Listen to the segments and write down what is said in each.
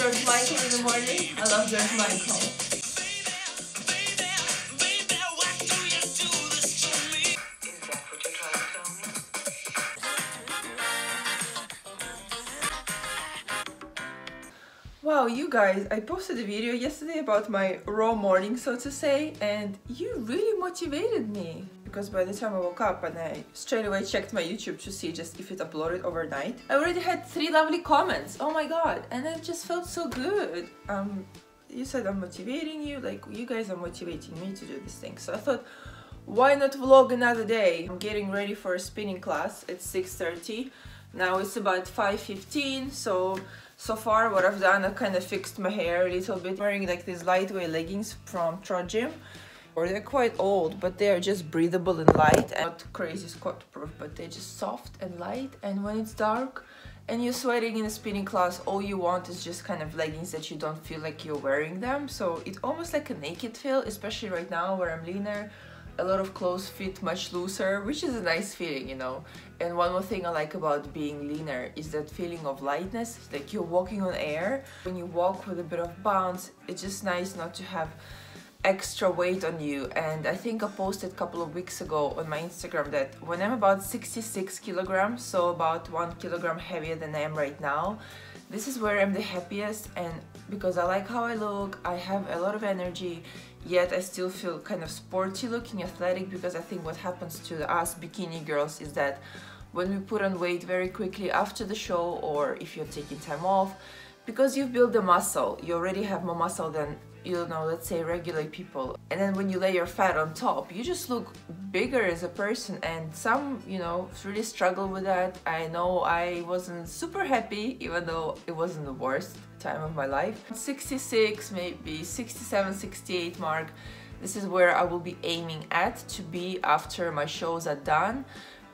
George Michael in the morning. I love George Michael. Wow, you guys, I posted a video yesterday about my raw morning, so to say, and you really motivated me. Because by the time I woke up and I straight away checked my YouTube to see just if it uploaded overnight, I already had 3 lovely comments. Oh my god, and it just felt so good. You said I'm motivating you, like you guys are motivating me to do this thing. So I thought, why not vlog another day? I'm getting ready for a spinning class at 6:30. Now it's about 5:15, so far what I've done, I kind of fixed my hair a little bit, wearing like these lightweight leggings from Trot Gym. Or they're quite old, but they're just breathable and light and not crazy squat proof, but they're just soft and light. And when it's dark and you're sweating in a spinning class, all you want is just kind of leggings that you don't feel like you're wearing them. So it's almost like a naked feel, especially right now where I'm leaner. A lot of clothes fit much looser, which is a nice feeling, you know. And one more thing I like about being leaner is that feeling of lightness, like you're walking on air. When you walk with a bit of bounce, it's just nice not to have extra weight on you. And I think I posted a couple of weeks ago on my Instagram that when I'm about 66 kilograms, so about 1 kilogram heavier than I am right now, this is where I'm the happiest. And because I like how I look, I have a lot of energy, yet I still feel kind of sporty looking, athletic, because I think what happens to us bikini girls is that when we put on weight very quickly after the show, or if you're taking time off, because you've built the muscle, you already have more muscle than, you know, let's say regular people. And then when you lay your fat on top, you just look bigger as a person. And some, you know, really struggle with that. I know I wasn't super happy, even though it wasn't the worst time of my life. 66, maybe 67, 68 mark. This is where I will be aiming at to be after my shows are done,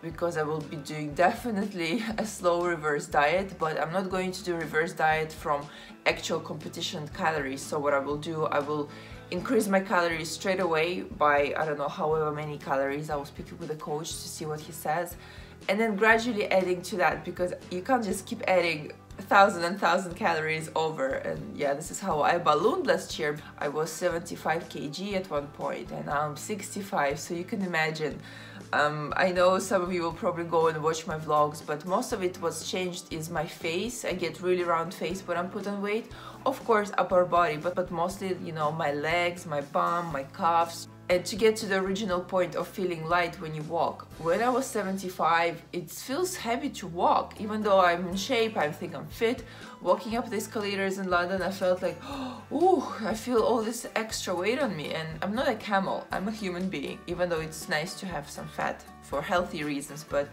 because I will be doing definitely a slow reverse diet, but I'm not going to do reverse diet from actual competition calories. So what I will do, I will increase my calories straight away by, I don't know, however many calories. I will speak with the coach to see what he says, and then gradually adding to that, because you can't just keep adding 1,000 calories over. And yeah, this is how I ballooned last year. I was 75 kg at one point and now I'm 65, so you can imagine. I know some of you will probably go and watch my vlogs, but most of it what's changed is my face. I get really round face when I'm put on weight. Of course upper body, but mostly, you know, my legs, my bum, my calves. And to get to the original point of feeling light when you walk. When I was 75, it feels heavy to walk. Even though I'm in shape, I think I'm fit. Walking up the escalators in London, I felt like, oh, I feel all this extra weight on me. And I'm not a camel, I'm a human being. Even though it's nice to have some fat for healthy reasons. But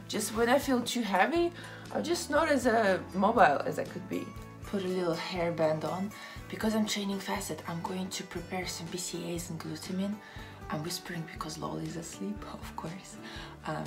just when I feel too heavy, I'm just not as mobile as I could be. Put a little hairband on. Because I'm training fasted, I'm going to prepare some BCAAs and glutamine. I'm whispering because Lol is asleep, of course.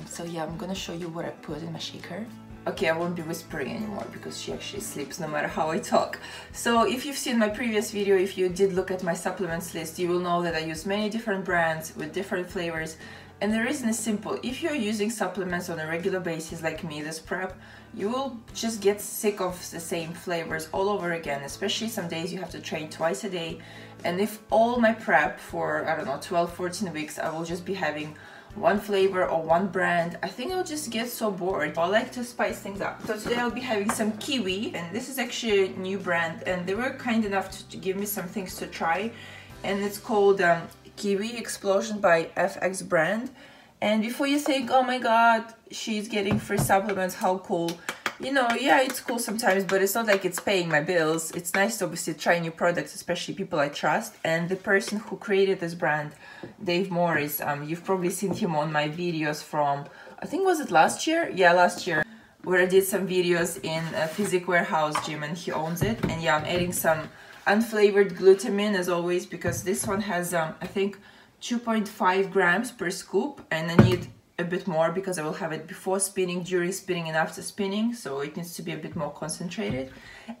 So yeah, I'm gonna show you what I put in my shaker. Okay, I won't be whispering anymore because she actually sleeps no matter how I talk. So if you've seen my previous video, if you did look at my supplements list, you will know that I use many different brands with different flavors. And the reason is simple. If you're using supplements on a regular basis like me, this prep, you will just get sick of the same flavors all over again, especially some days you have to train twice a day. And if all my prep for, I don't know, 12, 14 weeks, I will just be having one flavor or one brand, I think I'll just get so bored. I like to spice things up. So today I'll be having some kiwi, and this is actually a new brand, and they were kind enough to give me some things to try. And it's called Kiwi Explosion by FX brand. And before you think, oh my god, she's getting free supplements, how cool. You know, yeah, it's cool sometimes, but it's not like it's paying my bills. It's nice to obviously try new products, especially people I trust. And the person who created this brand, Dave Morris, you've probably seen him on my videos from, I think, was it last year? Yeah, last year, where I did some videos in a Physique Warehouse gym, and he owns it. And yeah, I'm adding some unflavored glutamine as always, because this one has, I think, 2.5 grams per scoop, and I need a bit more because I will have it before spinning, during spinning, and after spinning, so it needs to be a bit more concentrated.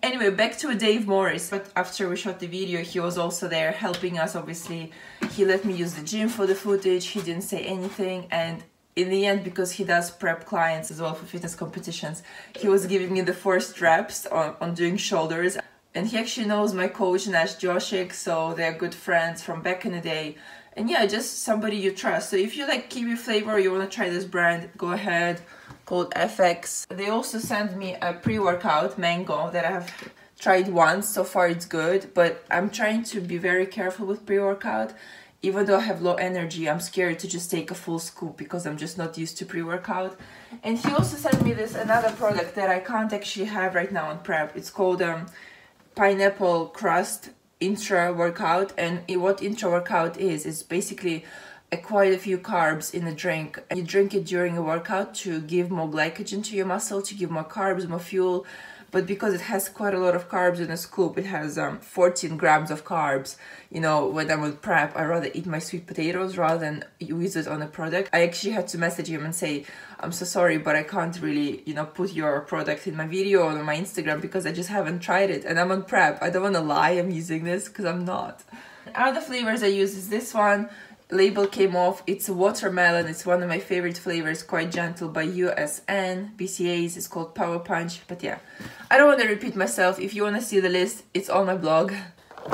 Anyway, back to Dave Morris. But after we shot the video, he was also there helping us, obviously. He let me use the gym for the footage, he didn't say anything, and in the end, because he does prep clients as well for fitness competitions, he was giving me the first reps on doing shoulders. And he actually knows my coach Nash Joshik, so they're good friends from back in the day. And yeah, just somebody you trust. So if you like kiwi flavor, you want to try this brand, go ahead, called FX. They also sent me a pre-workout mango that I have tried once. So far it's good, but I'm trying to be very careful with pre-workout. Even though I have low energy, I'm scared to just take a full scoop because I'm just not used to pre-workout. And he also sent me this another product that I can't actually have right now on prep. It's called pineapple crust intra workout. And what intra workout is basically quite a few carbs in a drink. You drink it during a workout to give more glycogen to your muscle, to give more carbs, more fuel. But because it has quite a lot of carbs in a scoop, it has 14 grams of carbs. You know, when I'm with prep, I rather eat my sweet potatoes rather than use it on a product. I actually had to message him and say, I'm so sorry, but I can't really, you know, put your product in my video or on my Instagram because I just haven't tried it. And I'm on prep. I don't want to lie, I'm using this because I'm not. Other flavors I use is this one. Label came off. It's a watermelon. It's one of my favorite flavors, quite gentle, by USN BCAs. It's called Power Punch. But yeah, I don't want to repeat myself. If you want to see the list, it's on my blog.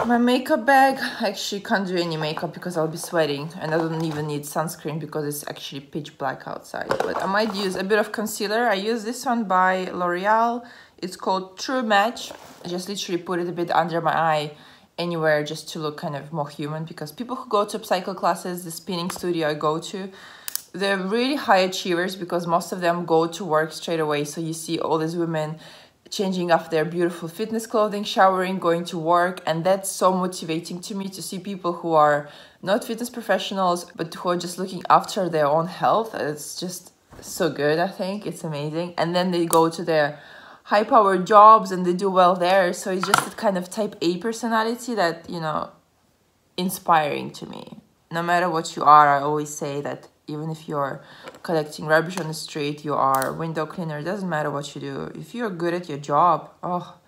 My makeup bag, I actually can't do any makeup because I'll be sweating, and I don't even need sunscreen because it's actually pitch black outside. But I might use a bit of concealer. I use this one by L'Oreal. It's called True Match. I just literally put it a bit under my eye, anywhere, just to look kind of more human, because people who go to upcycle classes, the spinning studio I go to, they're really high achievers because most of them go to work straight away. So you see all these women changing off their beautiful fitness clothing, showering, going to work, and that's so motivating to me to see people who are not fitness professionals but who are just looking after their own health. It's just so good. I think it's amazing. And then they go to their high-powered jobs and they do well there. So it's just a kind of type A personality that, you know, inspiring to me. No matter what you are, I always say that even if you're collecting rubbish on the street, you are a window cleaner, it doesn't matter what you do. If you're good at your job, oh,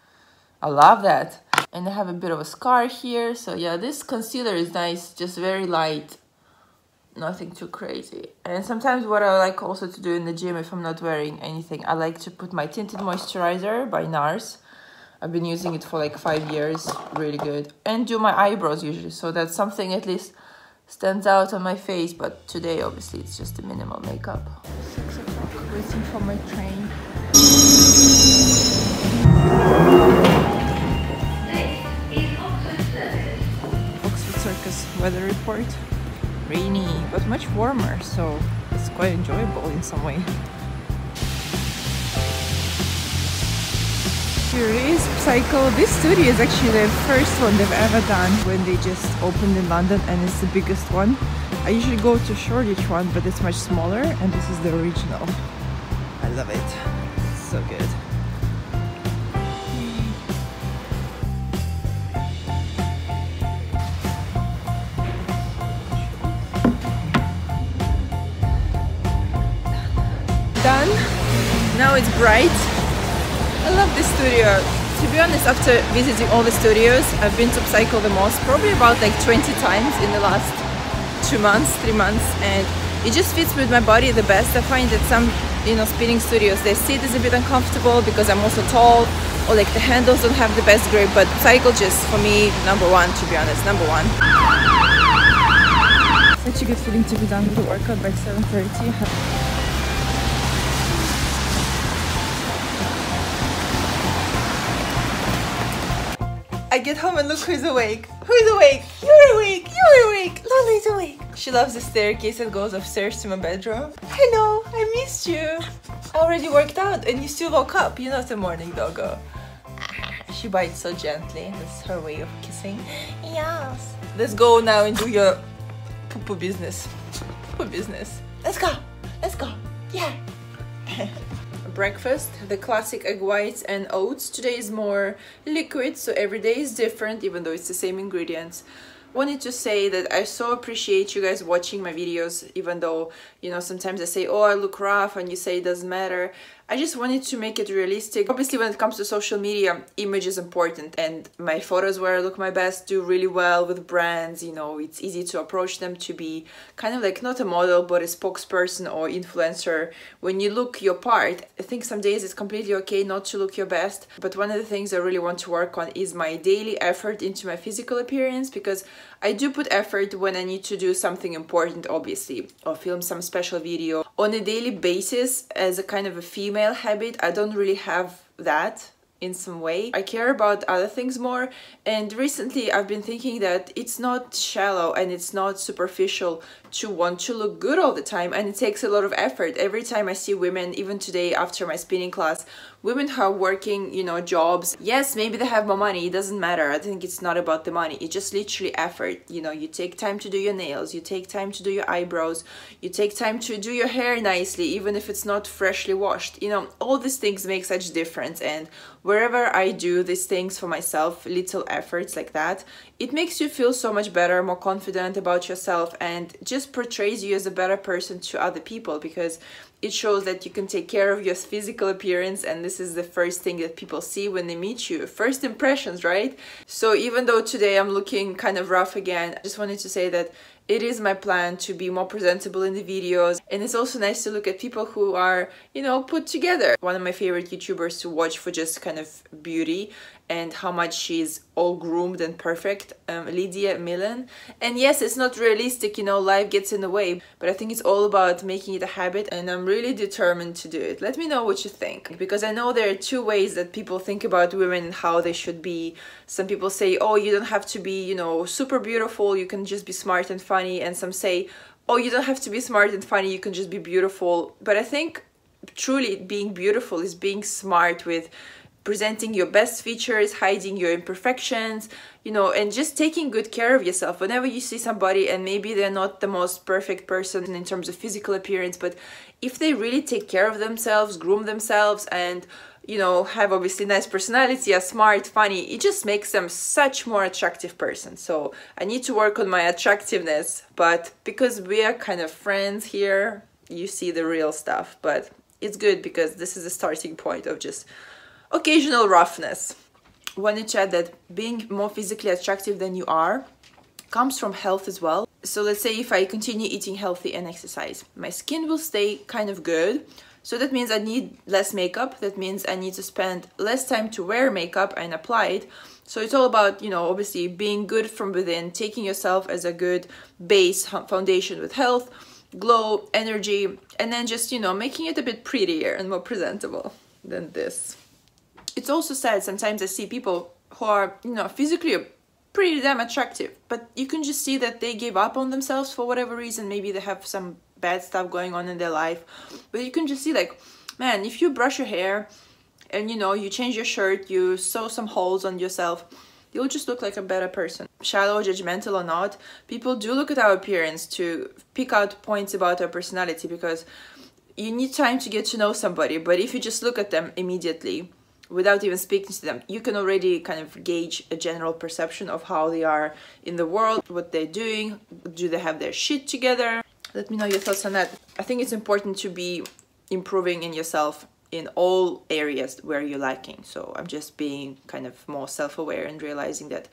I love that. And I have a bit of a scar here. So yeah, this concealer is nice, just very light, nothing too crazy. And sometimes what I like also to do in the gym, if I'm not wearing anything, I like to put my tinted moisturizer by NARS. I've been using it for like 5 years, really good. And do my eyebrows usually, so that something at least stands out on my face. But today obviously it's just a minimal makeup. 6 o'clock, waiting for my train. Oxford Circus weather report. Rainy, but much warmer, so it's quite enjoyable in some way. Here is Psycho. This studio is actually the first one they've ever done when they just opened in London, and it's the biggest one. I usually go to Shoreditch one, but it's much smaller, and this is the original. I love it. It's so good. Done. Now it's bright. I love this studio. To be honest, after visiting all the studios, I've been to Upcycle the most, probably about like 20 times in the last 2 months, 3 months, and it just fits with my body the best. I find that some, you know, spinning studios, their seat is a bit uncomfortable because I'm also tall, or like the handles don't have the best grip, but Upcycle just, for me, #1, to be honest, #1. Such a good feeling to be done with the workout by 7:30. I get home and look who's awake. Who's awake? You're awake! You're awake! Lola's awake! She loves the staircase that goes upstairs to my bedroom. Hello, I missed you. I already worked out and you still woke up. You're not a morning doggo. She bites so gently. That's her way of kissing. Yes. Let's go now and do your poo-poo business. Poo-poo business. Let's go! Let's go! Yeah! Breakfast, the classic egg whites and oats. Today is more liquid, so every day is different, even though it's the same ingredients. Wanted to say that I so appreciate you guys watching my videos, even though, you know, sometimes I say, oh, I look rough, and you say it doesn't matter. I just wanted to make it realistic. Obviously, when it comes to social media, image is important, and my photos where I look my best do really well with brands. You know, it's easy to approach them to be kind of like not a model, but a spokesperson or influencer. When you look your part, I think some days it's completely okay not to look your best. But one of the things I really want to work on is my daily effort into my physical appearance, because I do put effort when I need to do something important, obviously, or film some special video. On a daily basis, as a kind of a female habit, I don't really have that in some way. I care about other things more, and recently I've been thinking that it's not shallow and it's not superficial to want to look good all the time, and it takes a lot of effort. Every time I see women, even today after my spinning class, women who are working, you know, jobs, yes, maybe they have more money, it doesn't matter. I think it's not about the money, it's just literally effort. You know, you take time to do your nails, you take time to do your eyebrows, you take time to do your hair nicely, even if it's not freshly washed. You know, all these things make such difference, and wherever I do these things for myself, little efforts like that, it makes you feel so much better, more confident about yourself, and just portrays you as a better person to other people, because it shows that you can take care of your physical appearance, and this is the first thing that people see when they meet you. First impressions, right? So even though today I'm looking kind of rough again, I just wanted to say that it is my plan to be more presentable in the videos, and it's also nice to look at people who are, you know, put together. One of my favorite YouTubers to watch for just kind of beauty and how much she's all groomed and perfect, Lydia Millen. And yes, it's not realistic, you know, life gets in the way, but I think it's all about making it a habit, and I'm really determined to do it. Let me know what you think, because I know there are two ways that people think about women and how they should be. Some people say, oh, you don't have to be, you know, super beautiful, you can just be smart and funny, and some say, oh, you don't have to be smart and funny, you can just be beautiful. But I think truly being beautiful is being smart with presenting your best features, hiding your imperfections, you know, and just taking good care of yourself. Whenever you see somebody and maybe they're not the most perfect person in terms of physical appearance, but if they really take care of themselves, groom themselves, and, you know, have obviously nice personality, are smart, funny, it just makes them such more attractive person. So I need to work on my attractiveness, but because we are kind of friends here, you see the real stuff. But it's good because this is the starting point of just occasional roughness. Wanted to add that being more physically attractive than you are comes from health as well. So let's say if I continue eating healthy and exercise, my skin will stay kind of good. So that means I need less makeup. That means I need to spend less time to wear makeup and apply it. So it's all about, you know, obviously being good from within, taking yourself as a good base foundation with health, glow, energy, and then just, you know, making it a bit prettier and more presentable than this. It's also sad, sometimes I see people who are, you know, physically pretty damn attractive, but you can just see that they gave up on themselves for whatever reason. Maybe they have some bad stuff going on in their life, but you can just see, like, man, if you brush your hair and, you know, you change your shirt, you sew some holes on yourself, you'll just look like a better person. Shallow, judgmental or not, people do look at our appearance to pick out points about our personality, because you need time to get to know somebody. But if you just look at them immediately without even speaking to them, you can already kind of gauge a general perception of how they are in the world, what they're doing, do they have their shit together. Let me know your thoughts on that. I think it's important to be improving in yourself in all areas where you're lacking. So I'm just being kind of more self-aware and realizing that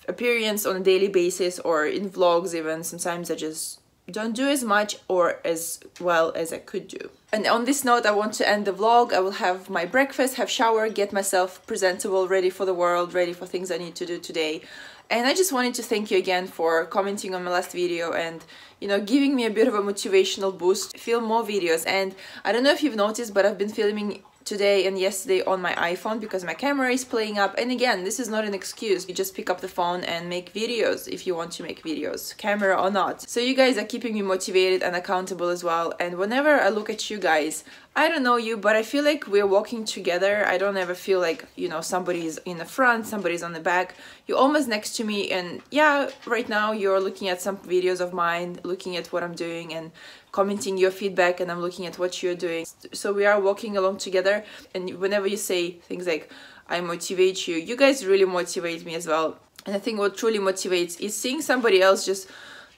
appearance on a daily basis or in vlogs even, sometimes I just don't do as much or as well as I could do. And on this note, I want to end the vlog. I will have my breakfast, have shower, get myself presentable, ready for the world, ready for things I need to do today. And I just wanted to thank you again for commenting on my last video and, you know, giving me a bit of a motivational boost to film more videos. And I don't know if you've noticed, but I've been filming today and yesterday on my iPhone because my camera is playing up. And again, this is not an excuse. You just pick up the phone and make videos if you want to make videos, camera or not. So you guys are keeping me motivated and accountable as well. And whenever I look at you guys, I don't know you, but I feel like we're walking together. I don't ever feel like, you know, somebody's in the front, somebody's on the back. You're almost next to me, and yeah, right now you're looking at some videos of mine, looking at what I'm doing and commenting your feedback, and I'm looking at what you're doing. So we are walking along together, and whenever you say things like, I motivate you, you guys really motivate me as well. And I think what truly motivates is seeing somebody else just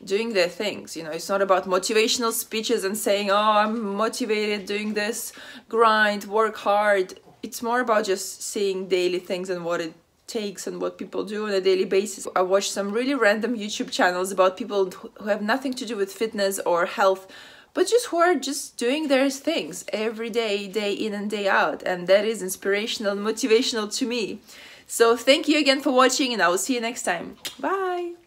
doing their things. You know, it's not about motivational speeches and saying, oh, I'm motivated, doing this, grind, work hard. It's more about just seeing daily things and what it takes and what people do on a daily basis. I watch some really random YouTube channels about people who have nothing to do with fitness or health, but just who are just doing their things every day, day in and day out. And that is inspirational and motivational to me. So thank you again for watching, and I will see you next time. Bye!